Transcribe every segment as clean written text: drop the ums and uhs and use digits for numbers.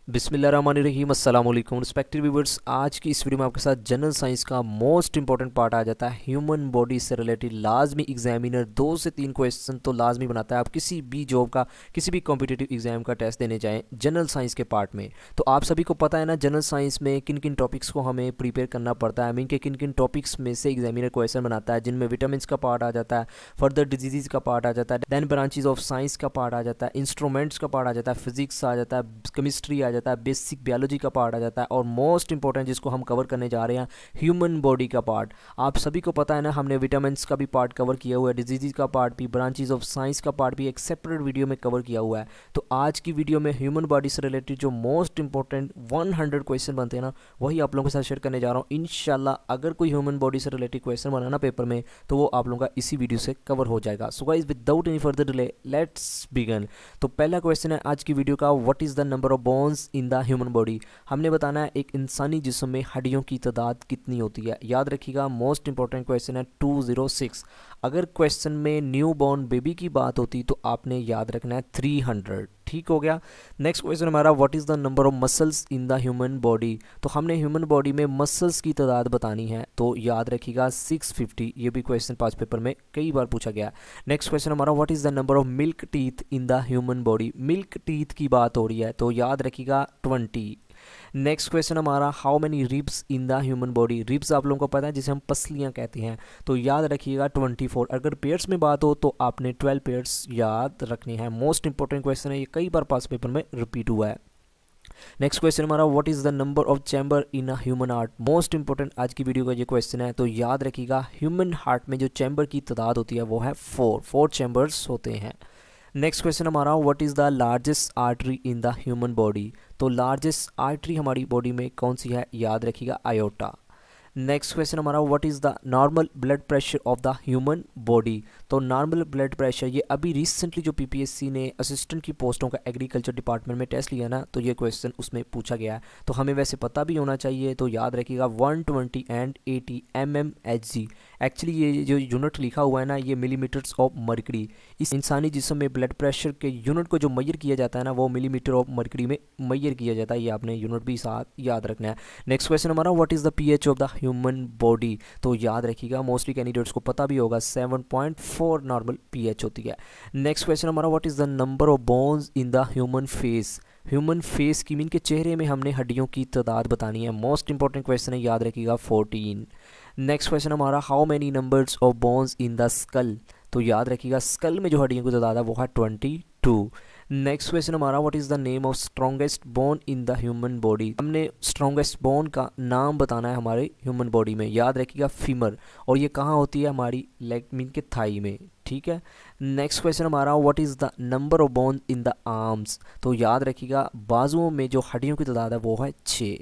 बिस्मिल्लाहिर्रहमानिर्रहीम अस्सलाम वालेकुम रिस्पेक्टेड व्यूअर्स। आज की इस वीडियो में आपके साथ जनरल साइंस का मोस्ट इंपॉर्टेंट पार्ट आ जाता है। ह्यूमन बॉडी से रिलेटेड लाजमी एग्जामिनर 2 से 3 क्वेश्चन तो लाजमी बनाता है। आप किसी भी जॉब का, किसी भी कॉम्पिटिटिव एग्जाम का टेस्ट देने जाएं जनरल साइंस के पार्ट में, तो आप सभी को पता है ना जनरल साइंस में किन किन टॉपिक्स को हमें प्रिपेयर करना पड़ता है। मीन के किन किन टॉपिक्स में से एग्जामिनर क्वेश्चन बनाता है, जिनमें विटामिन का पार्ट आ जाता है, फर्दर डिजीज़ का पार्ट आ जाता है, देन ब्रांचेज ऑफ साइंस का पार्ट आ जाता है, इंस्ट्रूमेंट्स का पार्ट आ जाता है, फिजिक्स आ जाता है, केमिस्ट्री आ जाता है, बेसिक बायोलॉजी का पार्ट आ जाता है, और मोस्ट इंपॉर्टेंट जिसको हम कवर करने जा रहे हैं ह्यूमन बॉडी का पार्ट। आप सभी को पता है ना, हमने विटामिन का भी पार्ट कवर किया हुआ है, डिजीज़ का पार्ट भी, ब्रांचेज ऑफ साइंस का पार्ट भी एक सेपरेट वीडियो में कवर किया हुआ है। तो आज की वीडियो में ह्यूमन बॉडी से रिलेटेड जो मोस्ट इंपॉर्टेंट 100 क्वेश्चन बनते हैं ना, वही आप लोगों के साथ शेयर करने जा रहा हूँ। इंशाल्लाह अगर कोई ह्यूमन बॉडी से रिलेटेड क्वेश्चन बनाना पेपर में, तो वो आप लोगों का इसी वीडियो से कवर हो जाएगा। So guys without any further delay let's begin. तो पहला क्वेश्चन है आज की वीडियो का, what is the number of bones in the human body. हमने बताना है एक इंसानी जिस्म में हड्डियों की तादाद कितनी होती है। याद रखिएगा मोस्ट इंपॉर्टेंट क्वेश्चन है 206। अगर क्वेश्चन में न्यू बॉर्न बेबी की बात होती तो आपने याद रखना है 300। ठीक हो गया। नेक्स्ट क्वेश्चन हमारा, what is the number of muscles in the human body. तो हमने ह्यूमन बॉडी में मसल्स की तादाद बतानी है, तो याद रखिएगा 650। ये भी क्वेश्चन पास पेपर में कई बार पूछा गया। नेक्स्ट क्वेश्चन हमारा, what is the number of milk teeth in the human body. Milk teeth की बात हो रही है, तो याद रखिएगा 20। नेक्स्ट क्वेश्चन हमारा, how many ribs in the human body. Ribs आप लोगों को पता है जिसे हम पसलियाँ कहते हैं, तो याद रखिएगा 24। अगर पेयर्स में बात हो तो आपने 12 पेयर्स याद रखने हैं। मोस्ट इंपॉर्टेंट क्वेश्चन है, ये कई बार पास पेपर में रिपीट हुआ है। नेक्स्ट क्वेश्चन हमारा, what is the number of chamber in a human heart. Most important आज की वीडियो का ये क्वेश्चन है, तो याद रखिएगा ह्यूमन हार्ट में जो चैम्बर की तादाद होती है वो है 4 चैम्बर्स होते हैं। नेक्स्ट क्वेश्चन हमारा, what is the largest artery in the human body. तो लार्जेस्ट आर्टरी हमारी बॉडी में कौन सी है, याद रखिएगा आयोटा। नेक्स्ट क्वेश्चन हमारा, what is the normal blood pressure of the human body. तो नॉर्मल ब्लड प्रेशर, ये अभी रिसेंटली जो पीपीएससी ने असिस्टेंट की पोस्टों का एग्रीकल्चर डिपार्टमेंट में टेस्ट लिया ना, तो ये क्वेश्चन उसमें पूछा गया है, तो हमें वैसे पता भी होना चाहिए। तो याद रखिएगा 120 एंड 80 mmHg। एक्चुअली ये जो यूनिट लिखा हुआ है ना, ये मिलीमीटर्स ऑफ मर्करी। इस इंसानी जिस्म में ब्लड प्रेशर के यूनिट को जो मैयर किया जाता है ना, वो मिलीमीटर ऑफ मर्करी में मैयर किया जाता है। ये आपने यूनिट भी साथ याद रखना है। नेक्स्ट क्वेश्चन हमारा, what is the pH of the human body. तो याद रखिएगा मोस्टली कैंडिडेट्स को पता भी होगा 7.4 नॉर्मल पीएच होती है। नेक्स्ट क्वेश्चन हमारा, what is the number of bones in the human face. Human face की मीन के चेहरे में हमने हड्डियों की तादाद बतानी है। मोस्ट इंपॉर्टेंट क्वेश्चन है, याद रखिएगा 14। नेक्स्ट क्वेश्चन हमारा, how many numbers of bones in the skull. तो याद रखिएगा स्कल में जो हड्डियों की तादाद है वो है 22। नेक्स्ट क्वेश्चन हमारा, what is the name of strongest bone in the human body. हमने स्ट्रॉन्गेस्ट बोन का नाम बताना है हमारे ह्यूमन बॉडी में। याद रखिएगा फीमर, और ये कहाँ होती है, हमारी लेग मीन के थाई में। ठीक है। नेक्स्ट क्वेश्चन हमारा, what is the number of bone in the arms. तो याद रखिएगा बाजुओं में जो हड्डियों की तादाद है वो है 6।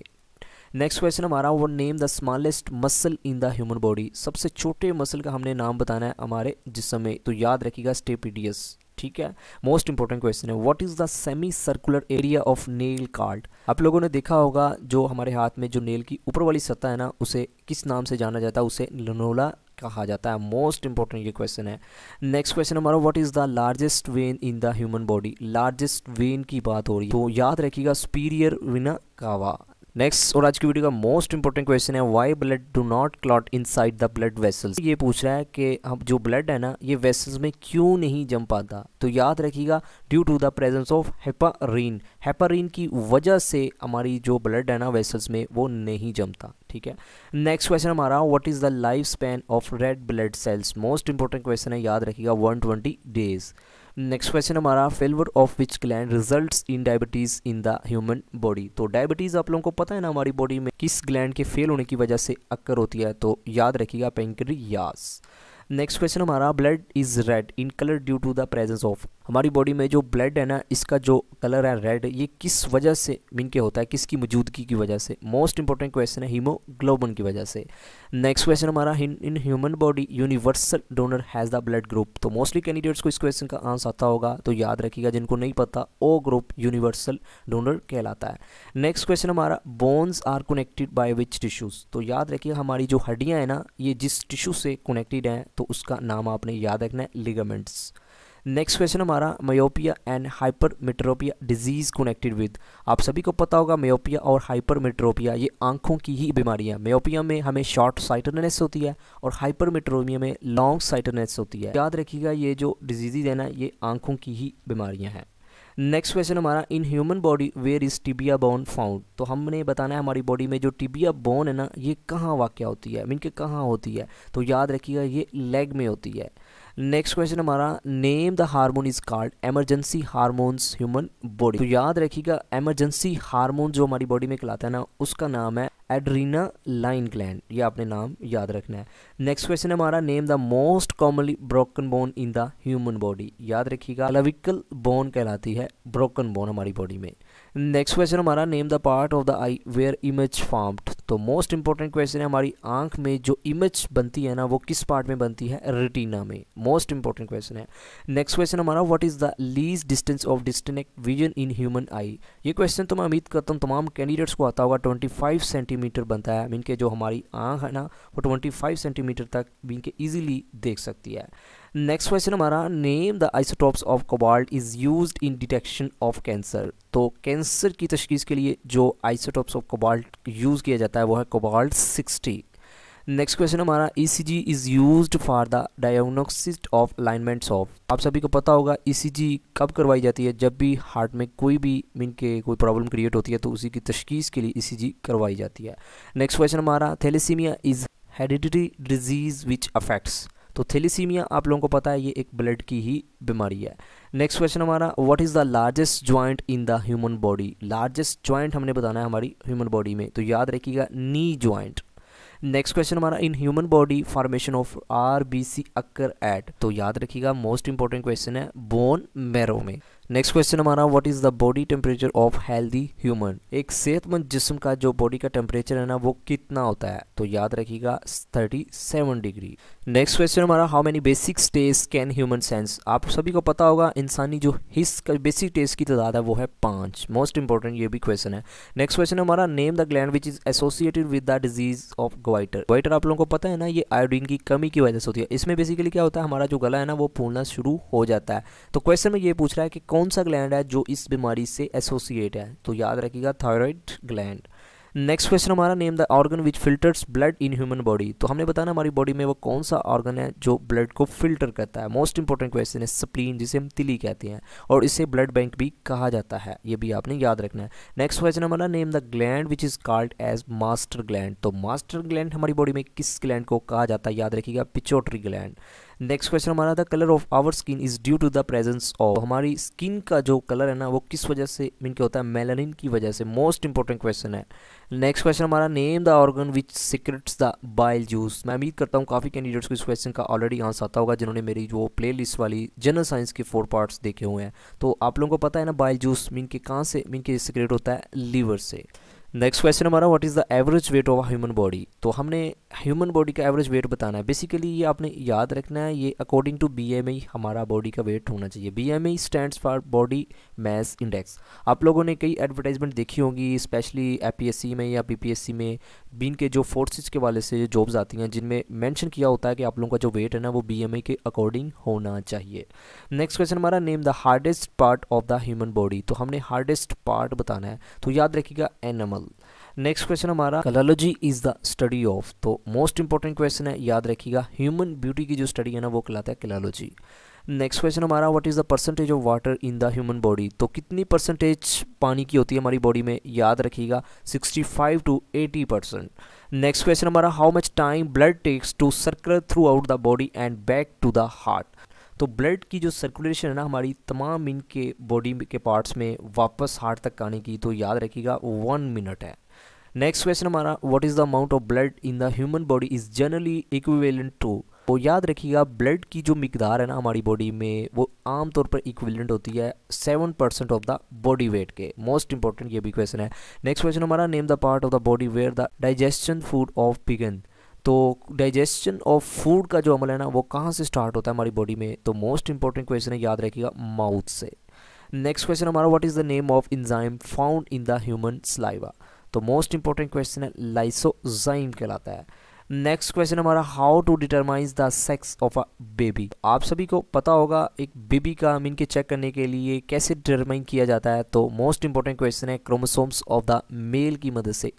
नेक्स्ट क्वेश्चन हमारा, वो name the smallest muscle in the human body. सबसे छोटे मसल का हमने नाम बताना है हमारे जिस्म में, तो याद रखिएगा स्टेपिडियस। ठीक है। मोस्ट इंपॉर्टेंट क्वेश्चन है, what is the semi circular area of nail card. आप लोगों ने देखा होगा जो हमारे हाथ में जो नेल की ऊपर वाली सतह है ना, उसे किस नाम से जाना जाता है, उसे लनोला कहा जाता है। मोस्ट इंपॉर्टेंट ये क्वेश्चन है। नेक्स्ट क्वेश्चन हमारा, what is the largest when in the human body. Largest when की बात हो रही है, तो याद रखिएगा सुपीरियर वेना कावा। नेक्स्ट और आज की वीडियो का मोस्ट इंपॉर्टेंट क्वेश्चन है, why blood do not clot inside the blood vessels. ये पूछ रहा है कि हम जो ब्लड है ना, ये वेसल्स में क्यों नहीं जम पाता। तो याद रखिएगा due to the presence of heparin. Heparin की वजह से हमारी जो ब्लड है ना वेसल्स में, वो नहीं जमता। ठीक है। नेक्स्ट क्वेश्चन हमारा, what is the life span of red blood cells. Most important question है, याद रखिएगा 120 डेज। नेक्स्ट क्वेश्चन हमारा, failure of which gland results in diabetes in the human body. तो डायबिटीज़ आप लोगों को पता है ना, हमारी बॉडी में किस ग्लैंड के फेल होने की वजह से अक्कर होती है, तो याद रखिएगा पेंक्रियास। नेक्स्ट क्वेश्चन हमारा, blood is red in colour due to the presence of. हमारी बॉडी में जो ब्लड है ना, इसका जो कलर है रेड, ये किस वजह से मीन के होता है, किसकी मौजूदगी की वजह से। मोस्ट इंपॉर्टेंट क्वेश्चन है, हीमोग्लोबिन की वजह से। नेक्स्ट क्वेश्चन हमारा, in human body universal donor has the blood group. तो मोस्टली कैंडिडेट्स को इस क्वेश्चन का आंसर आता होगा, तो याद रखिएगा जिनको नहीं पता, ओ ग्रुप यूनिवर्सल डोनर कहलाता है। नेक्स्ट क्वेश्चन हमारा, bones are connected by which tissues. तो याद रखिएगा हमारी जो हड्डियाँ हैं ना, ये जिस टिश्यू से कनेक्टेड हैं, तो उसका नाम आपने याद रखना है लिगामेंट्स। नेक्स्ट क्वेश्चन हमारा myopia and hypermetropia disease connected with. आप सभी को पता होगा मायोपिया और हाइपरमेट्रोपिया ये आंखों की ही बीमारी है। मायोपिया में हमें शॉर्ट साइटेडनेस होती है और हाइपरमेट्रोपिया में लॉन्ग साइटेडनेस होती है। याद रखिएगा ये जो डिजीज है ना ये आंखों की ही बीमारियां हैं। नेक्स्ट क्वेश्चन हमारा in human body where is tibia bone found. तो हमने बताना है हमारी बॉडी में जो टिबिया बोन है ना ये कहाँ वाक़ होती है, मीन के कहाँ होती है। तो याद रखिएगा ये लेग में होती है। नेक्स्ट क्वेश्चन हमारा name the hormone is called emergency hormones human body. तो याद रखिएगा एमरजेंसी हार्मोन जो हमारी बॉडी में कहलाता है ना उसका नाम है एड्रीनालाइन ग्लैंड। ये आपने नाम याद रखना है। नेक्स्ट क्वेश्चन हमारा name the most commonly broken bone in the human body. याद रखिएगा क्लेविकल बोन कहलाती है ब्रोकन बोन हमारी बॉडी में। नेक्स्ट क्वेश्चन हमारा name the part of the eye where image formed. तो मोस्ट इंपॉर्टेंट क्वेश्चन है हमारी आंख में जो इमेज बनती है ना वो किस पार्ट में बनती है, रेटिना में। मोस्ट इंपॉर्टेंट क्वेश्चन है। नेक्स्ट क्वेश्चन हमारा what is the least distance of distinct vision in human आई। ये क्वेश्चन तो मैं उम्मीद करता हूँ तमाम कैंडिडेट्स को आता होगा। 25 सेंटीमीटर बनता है, मीन के जो हमारी आंख है ना वो 25 सेंटीमीटर तक मीन के ईजिली देख सकती है। नेक्स्ट क्वेश्चन हमारा name the isotopes of cobalt is used in detection of cancer. तो कैंसर की तशखीस के लिए जो आइसोटॉप्स ऑफ कोबाल्ट यूज़ किया जाता है वो है कोबाल्ट 60। नेक्स्ट क्वेश्चन हमारा ECG is used for the diagnosis of alignments of. आप सभी को पता होगा ईसीजी कब करवाई जाती है, जब भी हार्ट में कोई भी मीन के कोई प्रॉब्लम क्रिएट होती है तो उसी की तशखीस के लिए ईसीजी करवाई जाती है। नेक्स्ट क्वेश्चन हमारा thalassemia is hereditary disease which affects. तो थैलेसीमिया आप लोगों को पता है ये एक ब्लड की ही बीमारी है। नेक्स्ट क्वेश्चन हमारा what is the largest joint in the human body. Largest joint हमने बताना है हमारी ह्यूमन बॉडी में, तो याद रखिएगा नी जॉइंट। नेक्स्ट क्वेश्चन हमारा in human body formation of RBC occur at. तो याद रखिएगा मोस्ट इंपॉर्टेंट क्वेश्चन है बोन मैरो में। नेक्स्ट क्वेश्चन हमारा what is the body temperature of healthy human. एक सेहतमंद जिस्म का जो बॉडी का टेम्परेचर है ना वो कितना होता है, तो याद रखिएगा 37 डिग्री। नेक्स्ट क्वेश्चन हमारा how many basic taste can human sense. आप सभी को पता होगा इंसानी जो हिस्स का बेसिक टेस्ट की तादाद है वो है 5। मोस्ट इंपॉर्टेंट ये भी क्वेश्चन है। नेक्स्ट क्वेश्चन हमारा name the gland which is associated with the disease of goitre. Goitre आप लोगों को पता है ना ये आयोडीन की कमी की वजह से होती है। इसमें बेसिकली क्या होता है हमारा जो गला है ना वो फूलना शुरू हो जाता है। तो क्वेश्चन में ये पूछ रहा है कि कौन सा ग्लैंड है जो इस बीमारी से एसोसिएट है, तो याद रखिएगा थायराइड ग्लैंड। नेक्स्ट क्वेश्चन हमारा name the organ which filters blood in human body. तो हमने बताना हमारी बॉडी में वो कौन सा ऑर्गन है जो ब्लड को फिल्टर करता है। मोस्ट इंपॉर्टेंट क्वेश्चन है स्प्लीन, जिसे हम तिली कहते हैं और इसे ब्लड बैंक भी कहा जाता है, ये भी आपने याद रखना है। नेक्स्ट क्वेश्चन हमारा name the gland which is called as master gland. तो मास्टर ग्लैंड हमारी बॉडी में किस ग्लैंड को कहा जाता है, याद रखिएगा पिट्यूटरी ग्लैंड। नेक्स्ट क्वेश्चन हमारा the colour of our skin is due to the presence of. हमारी स्किन का जो कलर है ना वो किस वजह से मीन के होता है, मेलानिन की वजह से। मोस्ट इंपॉर्टेंट क्वेश्चन है। नेक्स्ट क्वेश्चन हमारा name the organ which secretes the bile juice. मैं उम्मीद करता हूँ काफ़ी कैंडिडेट्स को इस क्वेश्चन का ऑलरेडी आंसर आता होगा जिन्होंने मेरी जो प्लेलिस्ट वाली जनरल साइंस के 4 पार्ट्स देखे हुए हैं। तो आप लोगों को पता है ना बाइल जूस मीन के कहाँ से मीन के सिक्रेट होता है, लीवर से। नेक्स्ट क्वेश्चन हमारा what is the average weight of human body. तो हमने ह्यूमन बॉडी का एवरेज वेट बताना है। बेसिकली ये आपने याद रखना है, ये अकॉर्डिंग टू BMI हमारा बॉडी का वेट होना चाहिए। BMI stands for body mass index. आप लोगों ने कई एडवर्टाइजमेंट देखी होंगी स्पेशली APSC में या BPSC में, बीन के जो फोर्सेज के वाले से जॉब्स आती हैं जिनमें मेंशन किया होता है कि आप लोगों का जो वेट है ना वो BMI के अकॉर्डिंग होना चाहिए। नेक्स्ट क्वेश्चन हमारा name the hardest part of the human body. तो हमने हार्डेस्ट पार्ट बताना है, तो याद रखिएगा एनिमल। नेक्स्ट क्वेश्चन हमारा कलॉलॉजी इज द स्टडी ऑफ। तो मोस्ट इंपॉर्टेंट क्वेश्चन है, याद रखिएगा ह्यूमन ब्यूटी की जो स्टडी है ना वो कहलाता है कलॉलॉजी। नेक्स्ट क्वेश्चन हमारा what is the percentage of water in the human body. तो कितनी परसेंटेज पानी की होती है हमारी बॉडी में, याद रखिएगा 65 to 80%। नेक्स्ट क्वेश्चन हमारा how much time blood takes to circulate throughout the body and back to the heart. तो ब्लड की जो सर्कुलेशन है ना हमारी तमाम इनके बॉडी के पार्ट्स में वापस हार्ट तक आने की, तो याद रखिएगा 1 मिनट है। नेक्स्ट क्वेश्चन हमारा what is the amount of blood in the human body is generally equivalent to. तो याद रखिएगा ब्लड की जो मिकदार है ना हमारी बॉडी में वो आमतौर पर इक्विवेलेंट होती है 7% ऑफ द बॉडी वेट के। मोस्ट इंपॉर्टेंट ये भी क्वेश्चन है। नेक्स्ट क्वेश्चन हमारा name the part of the body where the digestion food of begin. तो डाइजेशन ऑफ फूड का जो अमल है ना वो कहाँ से स्टार्ट होता है हमारी बॉडी में, तो मोस्ट इंपॉर्टेंट क्वेश्चन है, याद रखिएगा माउथ से। नेक्स्ट क्वेश्चन हमारा what is the name of enzyme found in the human saliva. तो मोस्ट इंपॉर्टेंट क्वेश्चन है लाइसोजाइम कहलाता है। नेक्स्ट क्वेश्चन हमारा, how to determine the sex of a baby. आप सभी को पता होगा एक बेबी का मीन के चेक करने के लिए कैसे डिटरमाइन किया जाता है, तो मोस्ट इंपॉर्टेंट क्वेश्चन है क्रोमोसोम्स ऑफ द मेल की मदद से।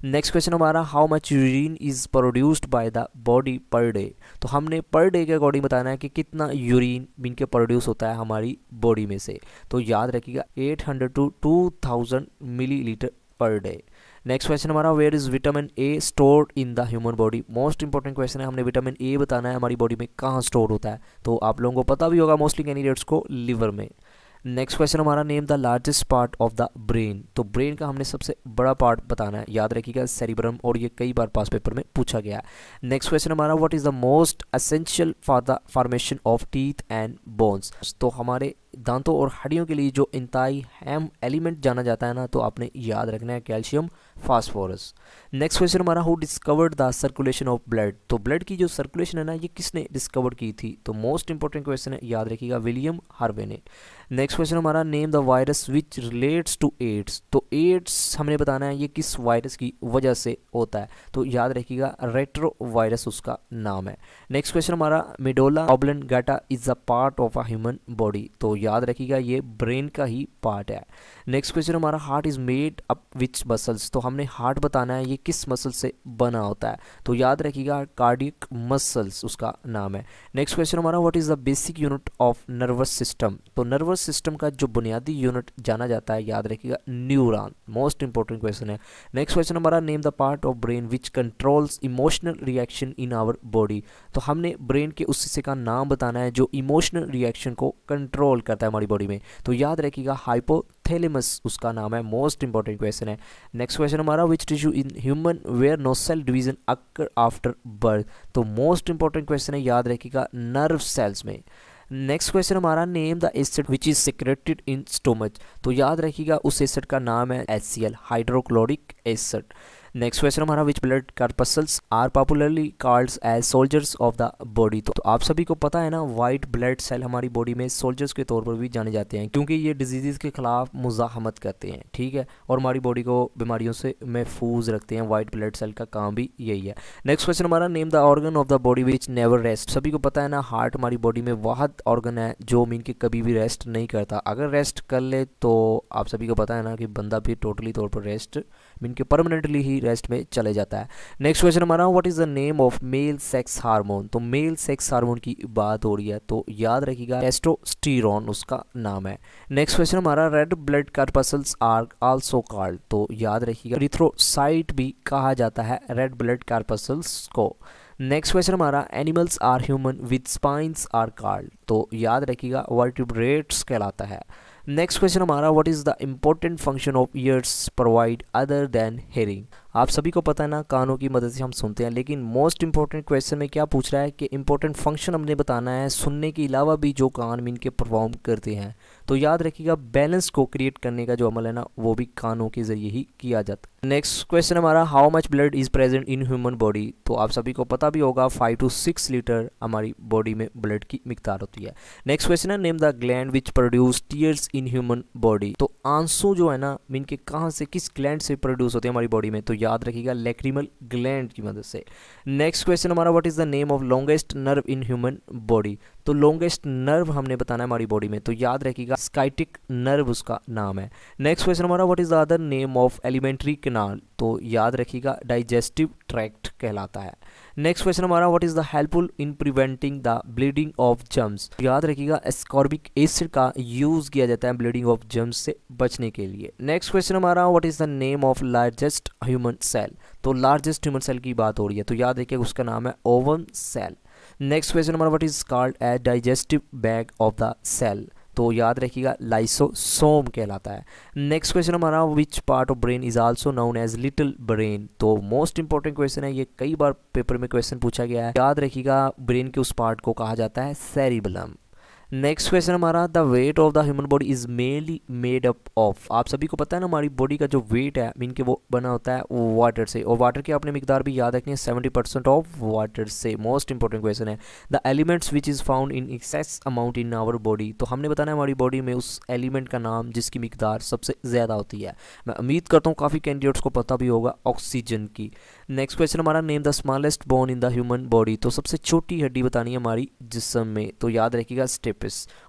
नेक्स्ट क्वेश्चन हमारा, how much urine is produced by the body per day. तो हमने पर डे के अकॉर्डिंग बताना है कि कितना यूरिन मीन के प्रोड्यूस होता है हमारी बॉडी में से। तो याद रखिएगा 800 to 2000 millilitre per day. Next question हमारा, where is vitamin A stored in the human body. Most important question है, हमने विटामिन ए बताना है हमारी बॉडी में कहाँ स्टोर होता है। तो आप लोगों को पता भी होगा मोस्टली कैंडिडेट्स को लिवर में। नेक्स्ट क्वेश्चन हमारा, name the largest part of the brain. तो ब्रेन का हमने सबसे बड़ा पार्ट बताना है, याद रखिएगा सेरिब्रम, और ये कई बार पास पेपर में पूछा गया है। नेक्स्ट क्वेश्चन हमारा, what is the most essential for the formation of teeth and bones. तो हमारे दांतों और हड्डियों के लिए जो इंतहाई अहम एलिमेंट जाना जाता है ना, तो आपने याद रखना है कैल्शियम फास्फोरस। नेक्स्ट क्वेश्चन हमारा, who discovered the circulation of blood. तो ब्लड की जो सर्कुलेशन है ना, ये किसने डिस्कवर की थी। तो मोस्ट इंपॉर्टेंट क्वेश्चन है, याद रखिएगा विलियम हार्वे ने। नेक्स्ट क्वेश्चन हमारा, name the virus which relates to AIDS. तो एड्स हमने बताना है ये किस वायरस की वजह से होता है। तो याद रखिएगा रेट्रो वायरस उसका नाम है। नेक्स्ट क्वेश्चन हमारा, medulla oblongata is a part of a human body. तो याद रखिएगा ये ब्रेन का ही पार्ट है। नेक्स्ट क्वेश्चन हमारा, heart is made up which muscles. तो हमने हार्ट बताना है ये किस मसल से बना होता है। तो याद रखिएगा कार्डियक मसल्स उसका नाम है। नेक्स्ट क्वेश्चन हमारा, what is the basic unit of nervous system. तो नर्वस सिस्टम का जो बुनियादी यूनिट जाना जाता है, याद रखिएगा न्यूरॉन। मोस्ट इंपॉर्टेंट क्वेश्चन है। नेक्स्ट क्वेश्चन हमारा, name the part of brain which controls emotional reaction in our body. तो हमने ब्रेन के उस हिस्से का नाम बताना है जो इमोशनल रिएक्शन को कंट्रोल करता है हमारी बॉडी में। तो याद रखिएगा हाइपोथैलेमस उसका नाम है। मोस्ट इंपॉर्टेंट क्वेश्चन है। नेक्स्ट क्वेश्चन हमारा, which tissue in human were no cell division occur after birth. तो मोस्ट इंपॉर्टेंट क्वेश्चन है, याद रखिएगा नर्व सेल्स में। नेक्स्ट क्वेश्चन हमारा, name the acid which is secreted in stomach. तो याद रखिएगा उस एसिड का नाम है HCl, hydrochloric acid. Next question हमारा, which blood corpuscles are popularly called as soldiers of the body. तो आप सभी को पता है ना, वाइट ब्लड सेल हमारी बॉडी में सोल्जर्स के तौर पर भी जाने जाते हैं, क्योंकि ये डिजीज़ के खिलाफ मुजाहमत करते हैं, ठीक है, और हमारी बॉडी को बीमारियों से महफूज रखते हैं। वाइट ब्लड सेल का काम भी यही है। नेक्स्ट क्वेश्चन हमारा, name the organ of the body which never rest. सभी को पता है ना, हार्ट हमारी बॉडी में वाहद ऑर्गन है जो मीन के कभी भी रेस्ट नहीं करता। अगर रेस्ट कर ले तो आप सभी को पता है ना कि बंदा भी टोटली तौर पर रेस्ट मीन के परमानेंटली ही रेस्ट में चले जाता है। नेक्स्ट क्वेश्चन हमारा, what is the name of male sex hormone. तो मेल सेक्स हार्मोन की बात हो रही है, तो याद रखिएगा टेस्टोस्टेरोन उसका नाम है। नेक्स्ट क्वेश्चन हमारा, red blood corpuscles are also called. तो याद रखिएगा एरिथ्रोसाइट भी कहा जाता है रेड ब्लड कार्पसल्स को। नेक्स्ट क्वेश्चन हमारा, animals are human with spines are called. तो याद रखिएगा वर्टिब्रेट्स कहलाता है। नेक्स्ट क्वेश्चन हमारा, what is the important function of ears provide other than hearing. आप सभी को पता है ना, कानों की मदद से हम सुनते हैं, लेकिन मोस्ट इंपॉर्टेंट क्वेश्चन में क्या पूछ रहा है कि इंपॉर्टेंट फंक्शन हमने बताना है सुनने के अलावा भी जो कान मीन के परफॉर्म करते हैं। तो याद रखिएगा बैलेंस को क्रिएट करने का जो अमल है ना, वो भी कानों के जरिए ही किया जाता है। नेक्स्ट क्वेश्चन हमारा, how much blood is present in human body. तो आप सभी को पता भी होगा 5 to 6 लीटर हमारी बॉडी में ब्लड की मिकदार होती है। नेक्स्ट क्वेश्चन है, name the gland which produce tears in human body. तो आंसू जो है ना मीन के कहाँ से, किस ग्लैंड से प्रोड्यूस होते हैं हमारी बॉडी में। तो याद रखिएगा लैक्रिमल ग्लैंड की मदद से। नेक्स्ट क्वेश्चन हमारा, what is the name of longest nerve in human body. तो लॉन्गेस्ट नर्व हमने बताना है हमारी बॉडी में, तो याद रखिएगा स्काइटिक नर्व उसका नाम है। नेक्स्ट क्वेश्चन हमारा, what is the other name of alimentary canal. तो याद रखिएगा डाइजेस्टिव ट्रैक्ट कहलाता है। नेक्स्ट क्वेश्चन हमारा, what is the helpful in preventing the bleeding of germs. याद रखिएगा एस्कॉर्बिक एसिड का यूज किया जाता है ब्लीडिंग ऑफ जर्म्स से बचने के लिए। नेक्स्ट क्वेश्चन हमारा, what is the name of largest human cell. तो लार्जेस्ट ह्यूमन सेल की बात हो रही है, तो याद रखिएगा उसका नाम है ओवम सेल। नेक्स्ट क्वेश्चन हमारा, what is called as digestive bag of the cell. तो याद रखिएगा लाइसोसोम कहलाता है। नेक्स्ट क्वेश्चन हमारा, which part of brain is also known as little brain. तो मोस्ट इंपॉर्टेंट क्वेश्चन है, ये कई बार पेपर में क्वेश्चन पूछा गया है। याद रखिएगा ब्रेन के उस पार्ट को कहा जाता है सेरिबेलम। नेक्स्ट क्वेश्चन हमारा, the weight of the human body is mainly made up of. आप सभी को पता है ना हमारी बॉडी का जो वेट है मीन के वो बना होता है वाटर से, और वाटर की आपने मिकदार भी याद रखनी है 70% ऑफ वाटर से। मोस्ट इंपॉर्टेंट क्वेश्चन है, the elements which is found in excess amount in our body. तो हमने बताना है हमारी बॉडी में उस एलिमेंट का नाम जिसकी मिकदार सबसे ज़्यादा होती है। मैं उम्मीद करता हूँ काफ़ी कैंडिडेट्स को पता भी होगा, ऑक्सीजन की। नेक्स्ट क्वेश्चन हमारा, name the smallest bone in the human body. तो सबसे छोटी हड्डी बतानी है हमारी जिस्म में, तो याद रखिएगा स्टेपिस।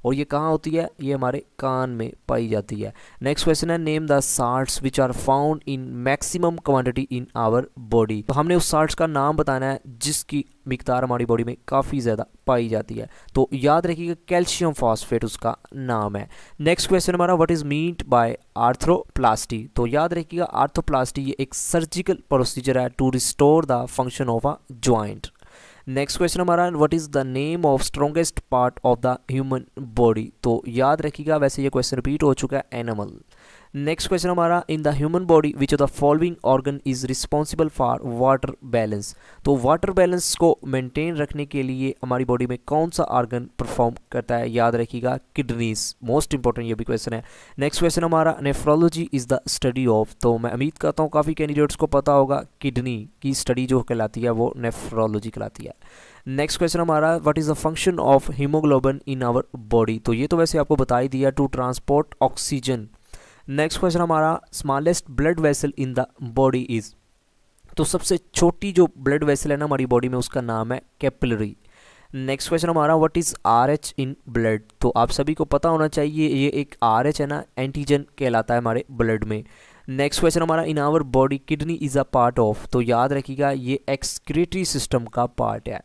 और ये कहाँ होती है, ये हमारे कान में पाई जाती है। नेक्स्ट क्वेश्चन है, name the salts which are found in maximum quantity in our body. तो हमने उस साल्ट्स का नाम बताना है जिसकी मिकदार हमारी बॉडी में काफ़ी ज़्यादा पाई जाती है। तो याद रखिएगा कैल्शियम फॉस्फेट उसका नाम है। नेक्स्ट क्वेश्चन हमारा, what is meant by arthroplasty. तो याद रखिएगा आर्थ्रोप्लास्टी ये एक सर्जिकल प्रोसीजर है to restore the function of a joint. Next question हमारा, what is the name of strongest part of the human body. तो याद रखिएगा, वैसे ये क्वेश्चन रिपीट हो चुका है, एनिमल। नेक्स्ट क्वेश्चन हमारा, इन the human body which of the following organ is responsible for water balance. तो वाटर बैलेंस को मेंटेन रखने के लिए हमारी बॉडी में कौन सा ऑर्गन परफॉर्म करता है, याद रखिएगा किडनीज। मोस्ट इंपॉर्टेंट ये भी क्वेश्चन है। नेक्स्ट क्वेश्चन हमारा, nephrology is the study of. तो मैं उम्मीद करता हूँ काफ़ी कैंडिडेट्स को पता होगा, किडनी की स्टडी जो कहलाती है वो नेफ्रोलॉजी कहलाती है। नेक्स्ट क्वेश्चन हमारा, what is the function of haemoglobin in our body. तो ये तो वैसे आपको बता ही दिया, to transport oxygen. Next question हमारा, smallest blood vessel in the body is. तो सबसे छोटी जो ब्लड वेसल है ना हमारी बॉडी में उसका नाम है कैपिलरी। नेक्स्ट क्वेश्चन हमारा, what is RH in blood. तो आप सभी को पता होना चाहिए ये एक RH है ना, एंटीजन कहलाता है हमारे ब्लड में। नेक्स्ट क्वेश्चन हमारा, in our body kidney is a part of. तो याद रखिएगा ये एक्सक्रीटरी सिस्टम का पार्ट है।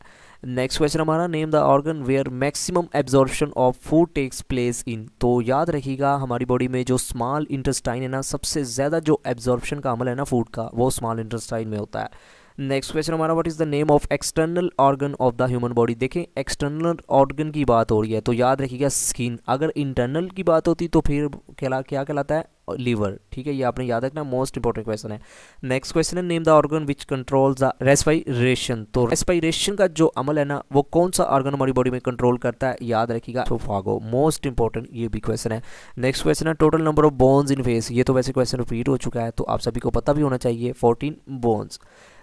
नेक्स्ट क्वेश्चन हमारा, name the organ where maximum absorption of food takes place in. तो याद रखिएगा हमारी बॉडी में जो स्मॉल इंटेस्टाइन है ना, सबसे ज़्यादा जो एब्जॉर्प्शन का अमल है ना फूड का, वो स्मॉल इंटेस्टाइन में होता है। नेक्स्ट क्वेश्चन हमारा, what is the name of external organ of the human body. देखें एक्सटर्नल ऑर्गन की बात हो रही है तो याद रखिएगा स्किन। अगर इंटरनल की बात होती तो फिर क्या कहलाता है, लीवर। ठीक है, ये आपने याद रखना, मोस्ट इंपॉर्टेंट क्वेश्चन है। नेक्स्ट क्वेश्चन है, name the organ which controls the respiration. तो रेस्पिरेशन का जो अमल है ना वो कौन सा ऑर्गन हमारी बॉडी में कंट्रोल करता है, याद रखिएगा एसोफेगस। मोस्ट इंपॉर्टेंट ये भी क्वेश्चन है। नेक्स्ट क्वेश्चन है, total number of bones in face. ये तो वैसे क्वेश्चन रिपीट हो चुका है तो आप सभी को पता भी होना चाहिए, 14 बोन्स।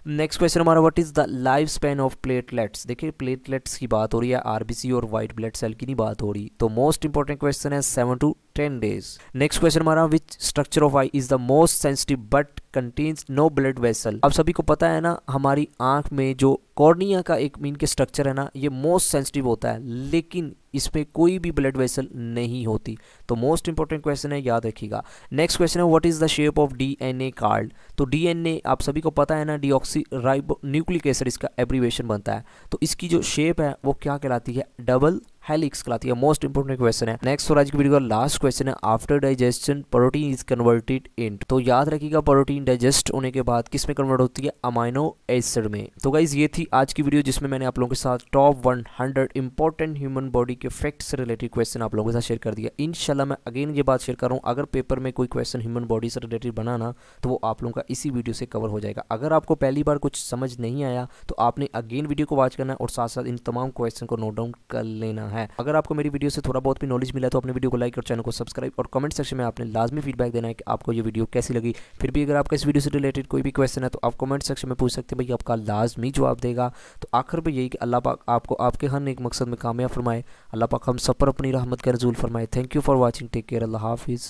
नेक्स्ट क्वेश्चन हमारा, what is the life span of platelets. देखिए प्लेटलेट्स की बात हो रही है, RBC और वाइट ब्लड सेल की नहीं बात हो रही। तो मोस्ट इंपॉर्टेंट क्वेश्चन है 7 to 10 days। नेक्स्ट क्वेश्चन हमारा, which structure of eye is the most sensitive but contains no blood vessel. आप सभी को पता है ना हमारी आंख में जो कॉर्निया का एक मीन के स्ट्रक्चर है ना, ये मोस्ट सेंसिटिव होता है, लेकिन इसमें कोई भी ब्लड वेसल नहीं होती। तो मोस्ट इंपॉर्टेंट क्वेश्चन है, याद रखिएगा। नेक्स्ट क्वेश्चन है, what is the shape of DNA card. तो DNA आप सभी को पता है ना, डीऑक्सी राइबो न्यूक्लिक एसिड इसका एब्रीवेशन बनता है। तो इसकी जो शेप है वो क्या कहलाती है, डबल हेलिक्स कहलाती है। मोस्ट इंपॉर्टेंट क्वेश्चन है। नेक्स्ट और आज की वीडियो का लास्ट क्वेश्चन है, after digestion protein is converted in. तो याद रखिएगा प्रोटीन डाइजेस्ट होने के बाद किस में कन्वर्ट होती है, अमाइनो एसिड में। तो गाइज ये थी आज की वीडियो जिसमें मैंने आप लोगों के साथ टॉप 100 इंपॉर्टेंट ह्यूमन बॉडी के फैक्ट से रिलेटेड क्वेश्चन आप लोगों के साथ शेयर कर दिया। इंशाल्लाह मैं अगेन ये बात शेयर कर रहा हूँ, अगर पेपर में कोई क्वेश्चन ह्यूमन बॉडी से रिलेटेड बनाना तो वो आप लोगों का इसी वीडियो से कवर हो जाएगा। अगर आपको पहली बार कुछ समझ नहीं आया तो आपने अगेन वीडियो को वॉच करना है और साथ साथ इन तमाम क्वेश्चन को नोट डाउन कर लेना है। अगर आपको मेरी वीडियो से थोड़ा बहुत भी नॉलेज मिला तो अपने वीडियो को लाइक और चैनल को सब्सक्राइब, और कमेंट सेक्शन में आपने लाजमी फीडबैक देना है कि आपको ये वीडियो कैसी लगी। फिर भी अगर आपका इस वीडियो से रिलेटेड कोई भी क्वेश्चन है तो आप कमेंट सेक्शन में पूछ सकते हैं, भाई आपका लाजमी जवाब देगा। तो आखिर में यही कि अल्लाह पाक आपको आपके हर एक मकसद में कामयाब फरमाए। अल्लाह पाक हम सब पर अपनी रहमत का रसूल फरमाए। Thank you for watching, take care, Allah हाफिज़।